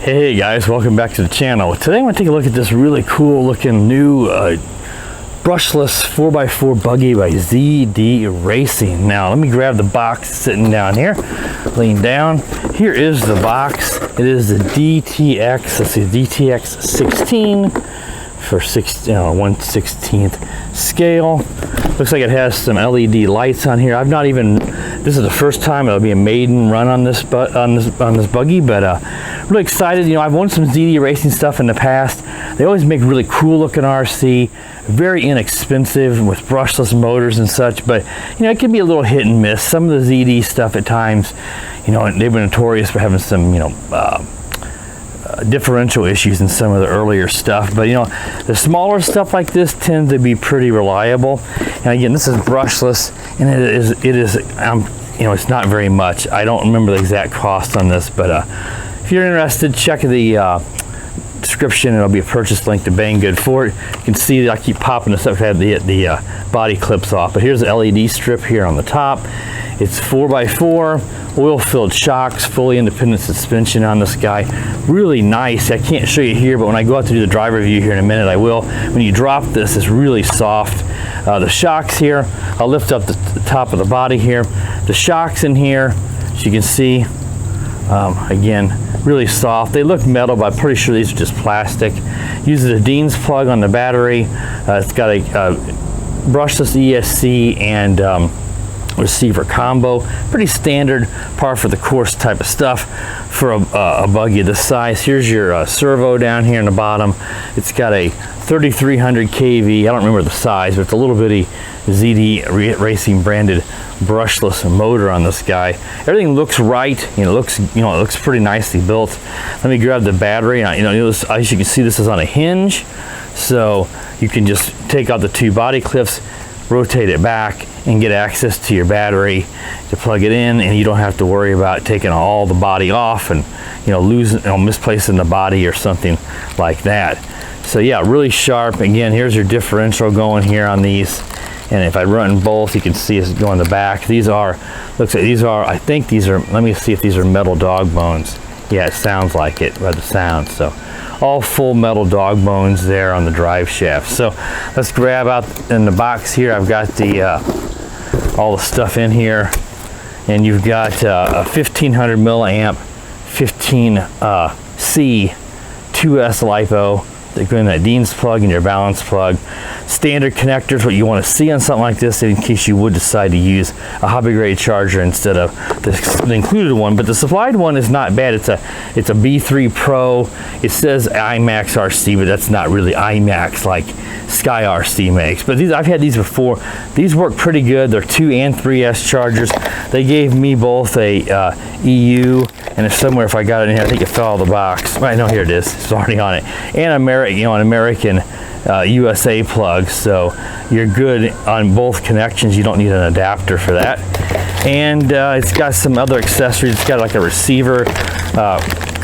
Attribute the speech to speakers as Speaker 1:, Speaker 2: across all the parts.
Speaker 1: Hey guys, welcome back to the channel. Today I want to take a look at this really cool looking new brushless 4x4 buggy by ZDRacing. Now let me grab the box sitting down here, lean down. Here is the box. It is the DTK-16 for 1/16 scale. Looks like it has some LED lights on here. This is the first time it'll be a maiden run on this buggy, but really excited. You know, I've won some ZDRacing stuff in the past. They always make really cool looking RC, very inexpensive with brushless motors and such, but you know, it can be a little hit and miss. Some of the ZD stuff at times, you know, they've been notorious for having some, you know, differential issues in some of the earlier stuff, but you know, the smaller stuff like this tends to be pretty reliable. And again, this is brushless, and it is you know, it's not very much. I don't remember the exact cost on this, but if you're interested, check the description. It'll be a purchase link to Banggood for it. You can see that I keep popping this up. I had the body clips off, but here's the LED strip here on the top. It's 4x4, oil-filled shocks, fully independent suspension on this guy. Really nice. I can't show you here, but when I go out to do the driver review here in a minute, I will. When you drop this, it's really soft. The shocks here, I'll lift up the top of the body here. The shocks in here, as you can see, again, really soft. They look metal, but I'm pretty sure these are just plastic. Uses a Dean's plug on the battery. It's got a brushless ESC and receiver combo. Pretty standard, par for the course type of stuff for a buggy this size. Here's your servo down here in the bottom. It's got a 3300 kV. I don't remember the size, but it's a little bitty ZDRacing branded brushless motor on this guy. Everything looks right. You know, it looks pretty nicely built. Let me grab the battery. You know, as you can see, this is on a hinge, so you can just take out the two body clips, rotate it back, and get access to your battery to plug it in, and you don't have to worry about taking all the body off and, you know, misplacing the body or something like that. So yeah, really sharp. Again, here's your differential going here on these, and if I run both, you can see it's going the back. These are, looks like these are, I think these are, let me see if these are metal dog bones. Yeah, it sounds like it by the sound. So all full metal dog bones there on the drive shaft. So let's grab out in the box here. I've got the all the stuff in here, and you've got a 1500 milliamp 15C 2S LiPo. They go in that Dean's plug and your balance plug. Standard connectors, what you want to see on something like this, in case you would decide to use a hobby grade charger instead of the included one. But the supplied one is not bad. It's a B3 Pro. It says IMAX RC, but that's not really IMAX like Sky RC makes. But these, I've had these before. These work pretty good. They're 2 and 3S chargers. They gave me both a EU, and it's somewhere, if I got it in here, I think it fell out of the box. Right, no, here it is. It's already on it. And an American USA plug, so you're good on both connections. You don't need an adapter for that. And it's got some other accessories. It's got like a receiver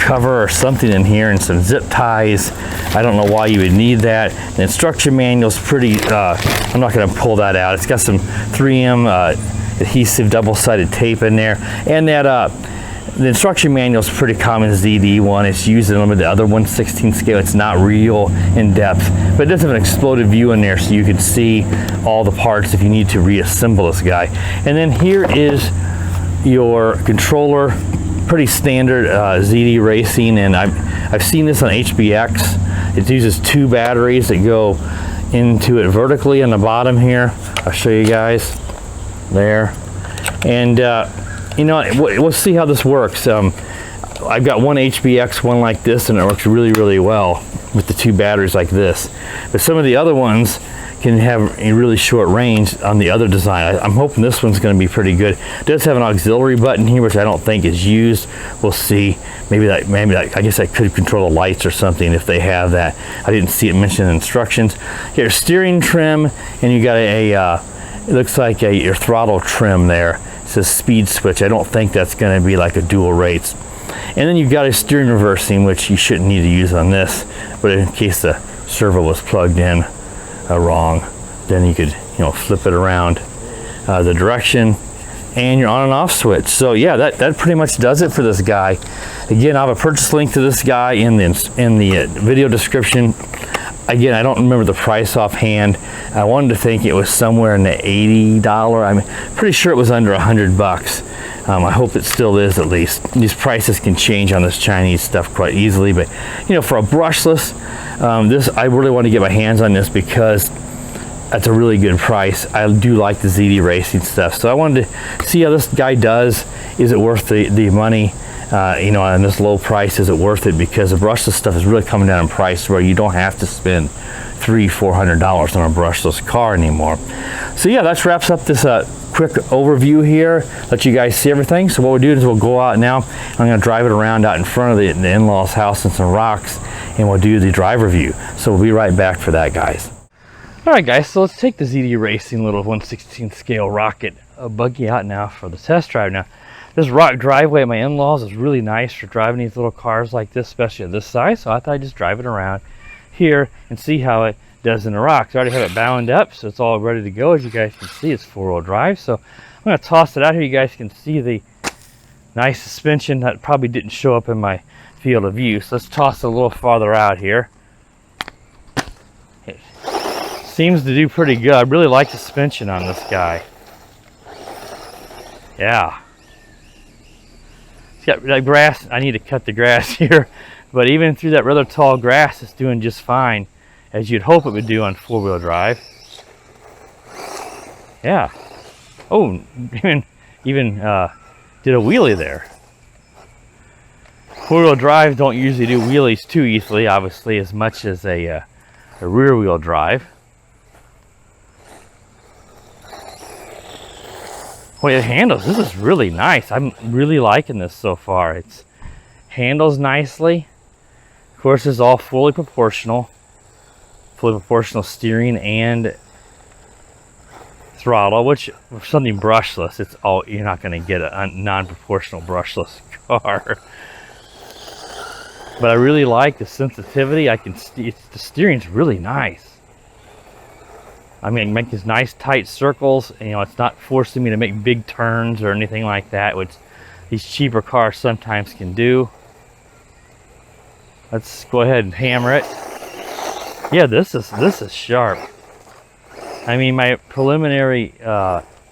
Speaker 1: cover or something in here, and some zip ties. I don't know why you would need that. The instruction manual's pretty, I'm not going to pull that out. It's got some 3M adhesive double-sided tape in there, and that the instruction manual is pretty common ZD one. It's used in the other 1/16 scale. It's not real in depth, but it does have an exploded view in there, so you can see all the parts if you need to reassemble this guy. And then here is your controller, pretty standard ZDRacing, and I've seen this on HBX. It uses 2 batteries that go into it vertically on the bottom here. I'll show you guys there, and you know, we'll see how this works. I've got one HBX one like this, and it works really, really well with the 2 batteries like this. But some of the other ones can have a really short range on the other design. I'm hoping this one's going to be pretty good. It does have an auxiliary button here, which I don't think is used. We'll see. Maybe I guess I could control the lights or something if they have that. I didn't see it mentioned in instructions. Your steering trim, and you got it looks like your throttle trim there. It says speed switch. I don't think that's going to be like a dual rates. And then you've got a steering reversing, which you shouldn't need to use on this, but in case the servo was plugged in wrong, then you could, you know, flip it around. The direction and your on and off switch. So yeah, that pretty much does it for this guy. Again, I have a purchase link to this guy in the video description. Again, I don't remember the price offhand. I wanted to think it was somewhere in the $80. I'm pretty sure it was under $100. I hope it still is, at least. These prices can change on this Chinese stuff quite easily, but you know, for a brushless, this, I really want to get my hands on this because that's a really good price. I do like the ZDRacing stuff, so I wanted to see how this guy does. Is it worth the money? You know, on this low price, is it worth it? Because the brushless stuff is really coming down in price where you don't have to spend $300–400 on a brushless car anymore. So yeah, that wraps up this quick overview here. Let you guys see everything. So what we'll do is we'll go out now. I'm going to drive it around out in front of the in-laws house and some rocks, and we'll do the drive review. So we'll be right back for that, guys. All right, guys, so let's take the ZDRacing little 1/16 scale rocket buggy out now for the test drive. Now, this rock driveway at my in-laws is really nice for driving these little cars like this, especially at this size. So I thought I'd just drive it around here and see how it does in the rocks. I already have it bound up, so it's all ready to go. As you guys can see, it's 4-wheel drive. So I'm going to toss it out here. You guys can see the nice suspension that probably didn't show up in my field of view. So let's toss it a little farther out here. It seems to do pretty good. I really like the suspension on this guy. Yeah. It's got that grass. I need to cut the grass here, but even through that rather tall grass, it's doing just fine, as you'd hope it would do on 4-wheel drive. Yeah. Oh, even did a wheelie there. 4-wheel drive don't usually do wheelies too easily, obviously, as much as a rear-wheel drive. Well, it handles. This is really nice. I'm really liking this so far. It handles nicely. Of course, it's all fully proportional steering and throttle. Which, for something brushless, it's all, you're not going to get a non-proportional brushless car. But I really like the sensitivity. The steering's really nice. I mean, make these nice tight circles, and, you know, it's not forcing me to make big turns or anything like that, which these cheaper cars sometimes can do. Let's go ahead and hammer it. Yeah, this is sharp. I mean, my preliminary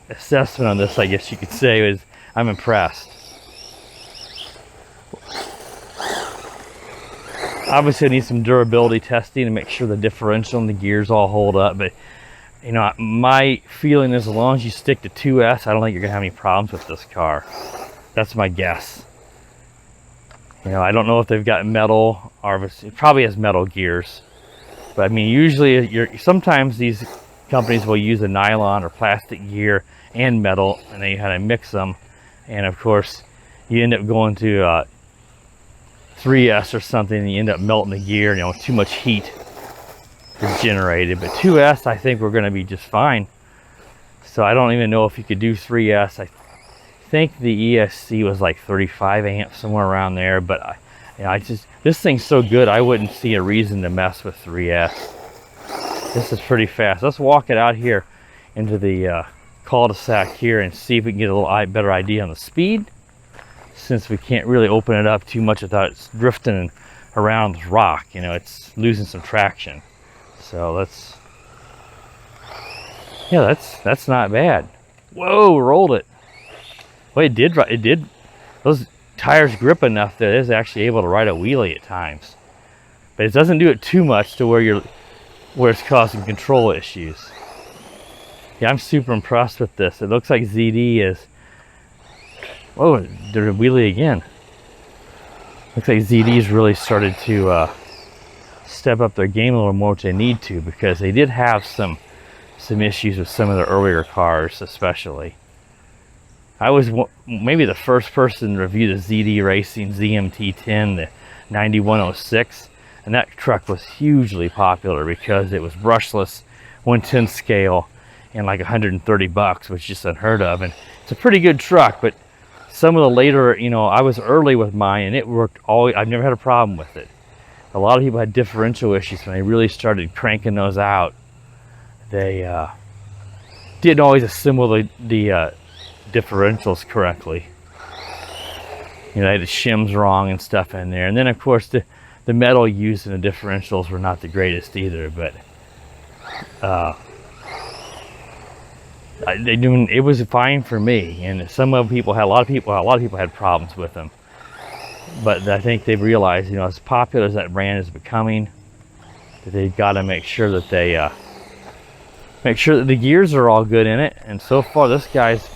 Speaker 1: assessment on this, I guess you could say, is I'm impressed. Obviously, I need some durability testing to make sure the differential and the gears all hold up, but you know, my feeling is as long as you stick to 2S, I don't think you're going to have any problems with this car. That's my guess. You know, I don't know if they've got metal, or it probably has metal gears. But I mean, usually, sometimes these companies will use a nylon or plastic gear and metal, and then you kind of mix them. And of course, you end up going to 3S or something, and you end up melting the gear, you know, too much heat is generated. But 2S, I think we're going to be just fine. So I don't even know if you could do 3S. I think the ESC was like 35 amps, somewhere around there. But you know, this thing's so good, I wouldn't see a reason to mess with 3S. This is pretty fast. Let's walk it out here into the cul-de-sac here and see if we can get a little better idea on the speed, since we can't really open it up too much without it drifting around the rock. You know, it's losing some traction. So let's, yeah, that's not bad. Whoa, rolled it. Well, it did. Those tires grip enough that it is actually able to ride a wheelie at times, but it doesn't do it too much to where it's causing control issues. Yeah, I'm super impressed with this. It looks like ZD is. Whoa, there's a wheelie again. Looks like ZD's really started to step up their game a little more, which they need to, because they did have some issues with some of their earlier cars, especially. I was maybe the first person to review the ZDRacing ZMT10, the 9106, and that truck was hugely popular because it was brushless, 1/10 scale, and like $130, which is just unheard of. And it's a pretty good truck, but some of the later, you know, I was early with mine, and it worked always. I've never had a problem with it. A lot of people had differential issues when they really started cranking those out. They didn't always assemble the differentials correctly. You know, I had the shims wrong and stuff in there. And then of course the metal used in the differentials were not the greatest either, but it was fine for me. And a lot of people had problems with them. But I think they've realized, you know, as popular as that brand is becoming, that they've got to make sure that they make sure that the gears are all good in it. And so far, this guy's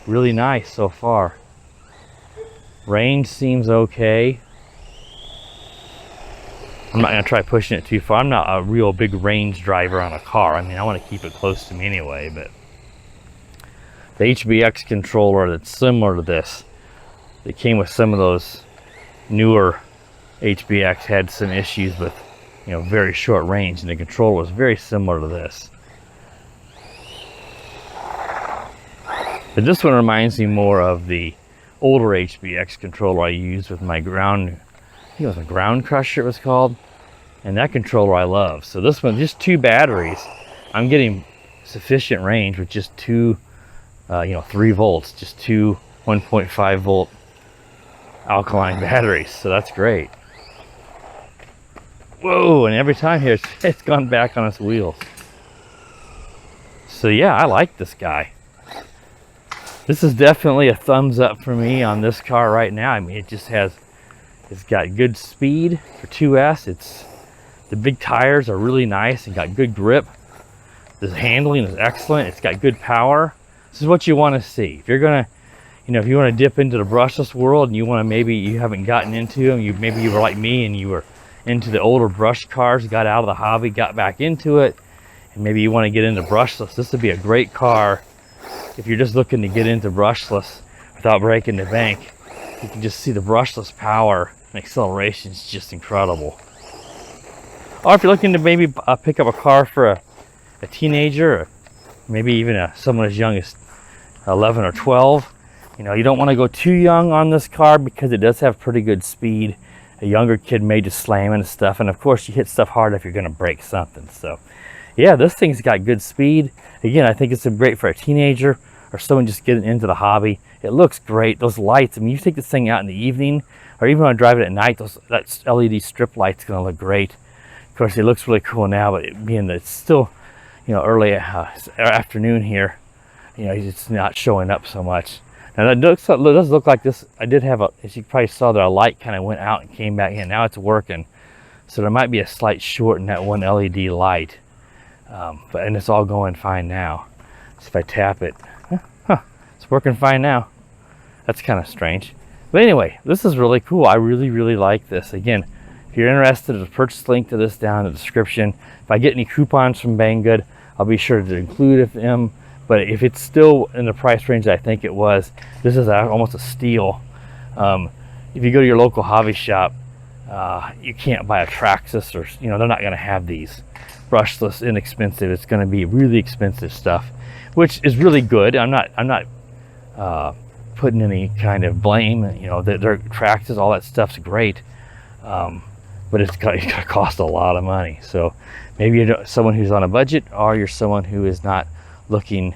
Speaker 1: really nice so far. Range seems okay. I'm not going to try pushing it too far. I'm not a real big range driver on a car. I mean, I want to keep it close to me anyway, but the HBX controller that's similar to this, that came with some of those newer HBX, had some issues with, you know, very short range, and the controller was very similar to this. But this one reminds me more of the older HBX controller I used with my ground, I think it was a ground crusher it was called, and that controller I love. So this one, just 2 batteries, I'm getting sufficient range with just 2 you know, 3 volts, just 2 1.5 volt alkaline batteries. So that's great. Whoa, and every time here it's gone back on its wheels. So yeah, I like this guy. This is definitely a thumbs up for me on this car right now. I mean, it's got good speed for 2S. The big tires are really nice and got good grip. The handling is excellent. It's got good power. This is what you want to see. If you're gonna, you know, if you want to dip into the brushless world and you want to, maybe you haven't gotten into them, maybe you were like me and you were into the older brush cars, got out of the hobby, got back into it, and maybe you want to get into brushless. This would be a great car. If you're just looking to get into brushless without breaking the bank, you can just see the brushless power and acceleration is just incredible. Or if you're looking to maybe pick up a car for a teenager, or maybe even someone as young as 11 or 12, you know, you don't want to go too young on this car because it does have pretty good speed. A younger kid may just slam into stuff, and of course you hit stuff hard if you're going to break something. So yeah, this thing's got good speed. Again, I think it's great for a teenager or someone just getting into the hobby. It looks great. Those lights, I mean, you take this thing out in the evening or even when I drive it at night, that LED strip light's going to look great. Of course, it looks really cool now, but being that it's still, you know, early afternoon here, you know, it's not showing up so much. Now that does look like this. I did have as you probably saw, that a light kind of went out and came back in. Now it's working. So there might be a slight short in that one LED light. And it's all going fine now. So if I tap it, it's working fine now. That's kind of strange. But anyway, this is really cool. I really, really like this. Again, if you're interested, there's a purchase link to this down in the description. If I get any coupons from Banggood, I'll be sure to include them. But if it's still in the price range I think it was, this is almost a steal. If you go to your local hobby shop, you can't buy a Traxxas, or, you know, they're not going to have these brushless inexpensive. It's going to be really expensive stuff, which is really good. I'm not putting any kind of blame. You know, their Traxxas, all that stuff's great, but it's going to cost a lot of money. So maybe you're someone who's on a budget, or you're someone who is not looking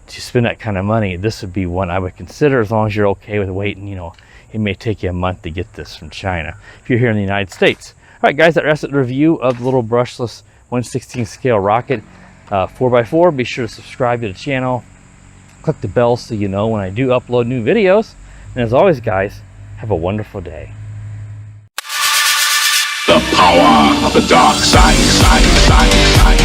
Speaker 1: to spend that kind of money. This would be one I would consider, as long as you're okay with waiting. You know, it may take you a month to get this from China if you're here in the United States. All right, guys, that wraps up the review of the little brushless 1/16 scale rocket 4x4. Be sure to subscribe to the channel, click the bell so you know when I do upload new videos. And as always, guys, have a wonderful day.
Speaker 2: The power of the dark side.